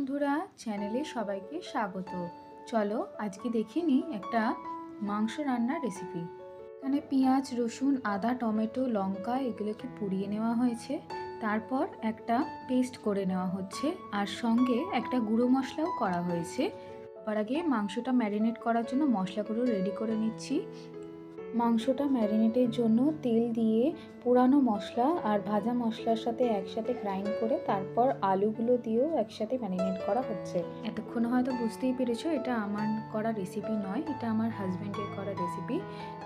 বন্ধুরা, চ্যানেলে সবাইকে স্বাগত। চলো আজকে দেখে নিই একটা মাংস রান্নার রেসিপি। এখানে পেঁয়াজ, রসুন, আদা, টমেটো, লঙ্কা এগুলোকে পুড়িয়ে নেওয়া হয়েছে। তারপর একটা পেস্ট করে নেওয়া হচ্ছে, আর সঙ্গে একটা গুঁড়ো মশলাও করা হয়েছে। তার আগে মাংসটা ম্যারিনেট করার জন্য মশলাগুলো রেডি করে নিচ্ছি। মাংসটা ম্যারিনেটের জন্য তেল দিয়ে পুরানো মশলা আর ভাজা মশলার সাথে একসাথে গ্রাইন্ড করে তারপর আলুগুলো দিয়েও একসাথে ম্যারিনেট করা হচ্ছে। এতক্ষণ হয়তো বুঝতেই পেরেছো এটা আমার করা রেসিপি নয়, এটা আমার হাজব্যান্ডের করা রেসিপি।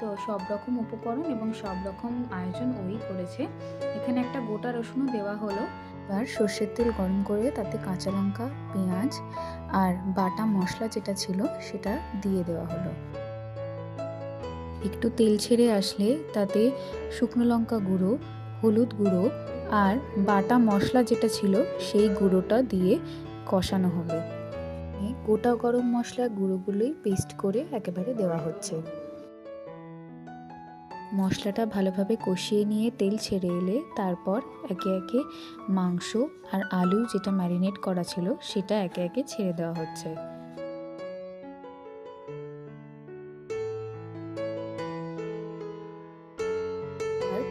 তো সব রকম উপকরণ এবং সব রকম আয়োজন ওই করেছে। এখানে একটা গোটা রসুনও দেওয়া হলো। এবার সর্ষের তেল গরম করে তাতে কাঁচা লঙ্কা, পেঁয়াজ আর বাটা মশলা যেটা ছিল সেটা দিয়ে দেওয়া হলো। একটু তেল ছেড়ে আসলে তাতে শুকনো লঙ্কা গুঁড়ো, হলুদ গুঁড়ো আর বাটা মশলা যেটা ছিল সেই গুঁড়োটা দিয়ে কষানো হবে। গোটা গরম মশলা গুঁড়োগুলোই পেস্ট করে একেবারে দেওয়া হচ্ছে। মশলাটা ভালোভাবে কষিয়ে নিয়ে তেল ছেড়ে এলে তারপর একে একে মাংস আর আলু যেটা ম্যারিনেট করা ছিল সেটা একে একে ছেড়ে দেওয়া হচ্ছে।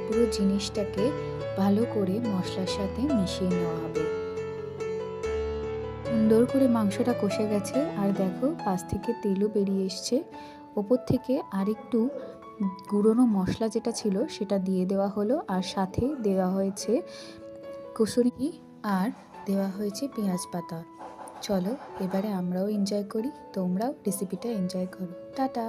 পুরো জিনিসটাকে ভালো করে মশলার সাথে মিশিয়ে নেওয়া হবে। সুন্দর করে মাংসটা কষে গেছে, আর দেখো পাশ থেকে তেলও বেরিয়ে এসছে। ওপর থেকে আরেকটু গুঁড়োনো মশলা যেটা ছিল সেটা দিয়ে দেওয়া হলো, আর সাথে দেওয়া হয়েছে কসুরি আর দেওয়া হয়েছে পেঁয়াজ পাতা। চলো এবারে আমরাও এনজয় করি, তোমরাও রেসিপিটা এনজয় করো। টাটা।